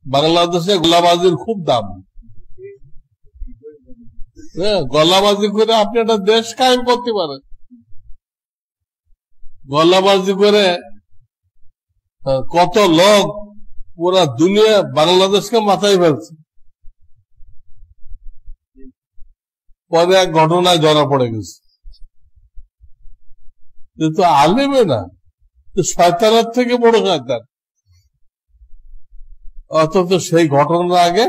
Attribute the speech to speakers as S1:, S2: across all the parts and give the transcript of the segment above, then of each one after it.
S1: বাংলাদেশে গোলাবাজির খুব দাম। গলাবাজি করে আপনি একটা দেশ কায়েম করতে পারেন। গলাবাজি করে কত লোক পুরা দুনিয়া বাংলাদেশকে মাথায় ফেলছে, পরে এক ঘটনায় ধরা পড়ে গেছে। কিন্তু আলেমে না, শয়তানের থেকে বড় শয়তান। অথচ সেই ঘটনার আগে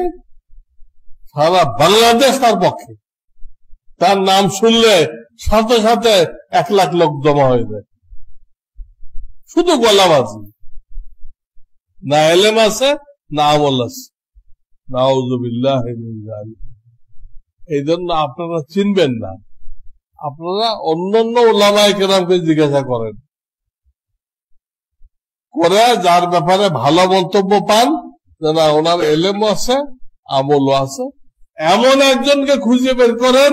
S1: সারা বাংলাদেশ তার পক্ষে, তার নাম শুনলে সাথে সাথে 1 লাখ লোক জমা হয়ে যায়। শুধু গলাবাজি, না এলেম আছে না আমল আছে। নাউযুবিল্লাহ মিন যালিক। এই জন্য আপনারা চিনবেন না, আপনারা অন্যান্য উলামায়ে কেরামকে জিজ্ঞাসা করেন, করে যার ব্যাপারে ভালো মন্তব্য পান, না ওনার এলেমও আছে আমলও আছে, এমন একজনকে খুঁজে বের করেন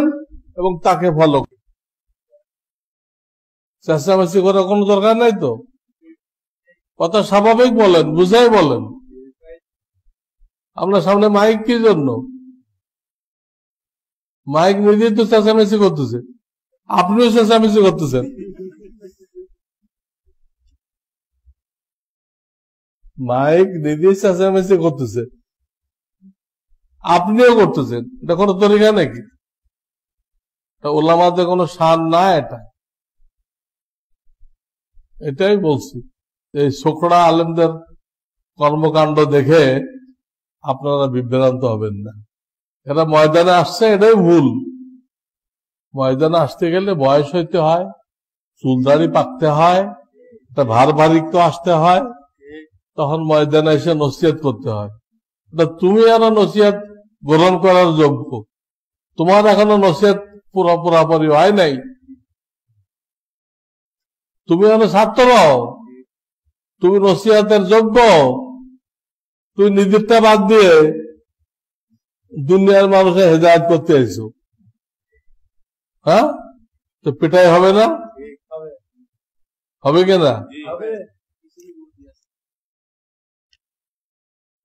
S1: এবং তাকে ফলো করেন। চেঁচামেচি করার কোনো দরকার নাই তো, কথা স্বাভাবিক বলেন, বুঝাই বলেন। আপনার সামনে মাইক কি জন্য? মাইক নিজেই তো চেঁচামেচি করতেছে, আপনিও চেঁচামেচি করতেছেন। মাইক নিজেই চেঁচামেচি করতেছে, আপনিও করতেছেন। এটা কোনো তরিকা নাকি? ওলামাদের কোনো শান না এটা। এটাই বলছি, এই ছোকরা আলেমদের কর্মকাণ্ড দেখে আপনারা বিভ্রান্ত হবেন না। এরা ময়দানে আসছে, এটাই ভুল। ময়দানে আসতে গেলে বয়স হইতে হয়, চুলদাড়ি পাকতে হয়, একটা ভারিক্ত আসতে হয়, তখন ময়দানে এসে নসিহত করতে হয়। তুমি আরো নসিহত গ্রহণ করার যোগ্য, তোমার এখনো নসিহত পুরোপুরি হয় নাই। তুমি এখনো ছাত্র, তুমি নসিহতের যোগ্য। তুই নিজেরটা বাদ দিয়ে দুনিয়ার মানুষের হেদায়েত করতে আইছো, হ্যাঁ? তো পিটাই হবে না? হবে কিনা?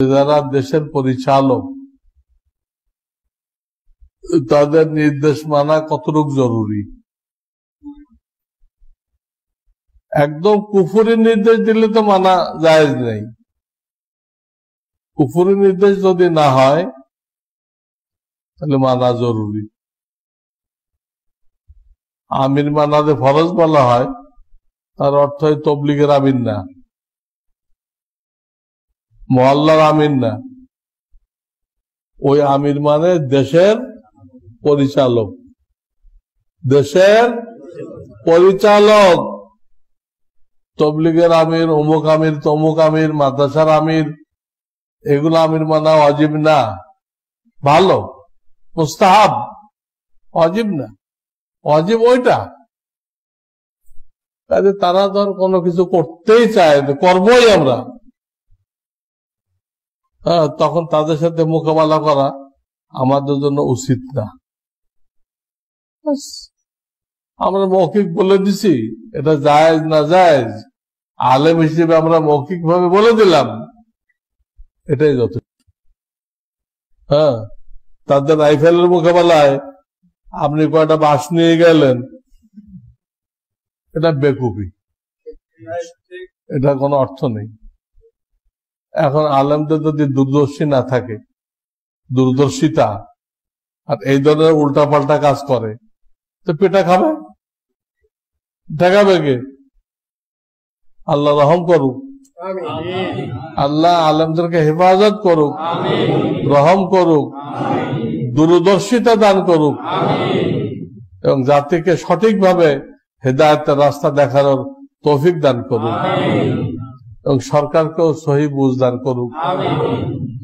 S1: যারা দেশের পরিচালক, তাদের নির্দেশ মানা কতটুকু জরুরি। একদম কুফরি নির্দেশ দিলে তো মানা জায়েজ নেই। কুফরি নির্দেশ যদি না হয় তাহলে মানা জরুরি। আমির মানাতে ফরজ বলা হয়, তার অর্থ হয় তবলিগের আমির না, মহল্লার আমির না। ওই আমির মানে দেশের পরিচালক, দেশের পরিচালক। তবলিগের আমির, অমুক আমির, তমুক আমির, মাদ্রাসার আমির, এগুলো আমির মানা ওয়াজিব না। ভালো, মুস্তাহাব, ওয়াজিব না। ওয়াজিব ওইটা। কাজে তারা ধর কোনো কিছু করতেই চায়, করবোই আমরা, হ্যাঁ, তখন তাদের সাথে মোকাবেলা করা আমাদের জন্য উচিত না। আমরা মৌখিক বলে দিছি, এটা জায়েজ না জায়েজ আলেম হিসেবে আমরা মৌখিক ভাবে বলে দিলাম, এটাই যথেষ্ট। হ্যাঁ, তাদের রাইফেলের মোকাবেলায় আপনি কয়টা বাস নিয়ে গেলেন, এটা বেকুফি, এটা কোনো অর্থ নেই। এখন আলেমদের যদি দূরদর্শী না থাকে, দূরদর্শিতা, আর এই ধরনের উল্টাপাল্টা কাজ করে, তো পেটা খাবে, ঠেকাবে কে? আল্লাহ রহম করুক, আল্লাহ আলেমদেরকে হেফাজত করুক, রহম করুক, দূরদর্শিতা দান করুক, এবং জাতিকে সঠিকভাবে হেদায়েতের রাস্তা দেখানোর তৌফিক দান করুক, এবং সরকারকেও সহি বুঝ দান করুক।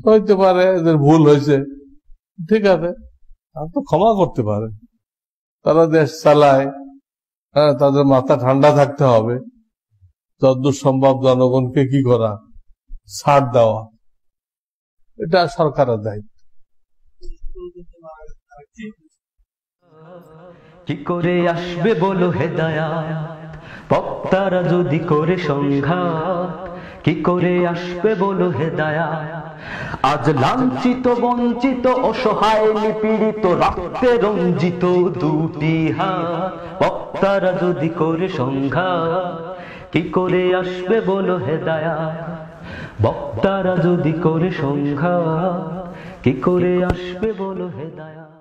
S1: হইতে পারে এদের ভুল হয়েছে, ঠিক আছে, তারা তো ক্ষমা করতে পারে, তারা দেশ চালায়, হ্যাঁ, তাদের মাথা ঠান্ডা থাকতে হবে। যতদূর সম্ভব জনগণকে কি করা, ছাড় দেওয়া, এটা সরকারের দায়িত্ব।
S2: কি করে আসবে বলো হেদায়াত, বক্তারা যদি করে সংঘাত, কি করে আসবে বলো হেদায়াত, আজ লাঞ্ছিত বঞ্চিত অসহায় নিপীড়িত রক্তে রঞ্জিত দুটি হাত বক্তারা যদি করে সংঘাত কি করে আসবে বলো হেদায়াত বক্তারা যদি করে সংঘাত কি করে আসবে বলো হেদায়াত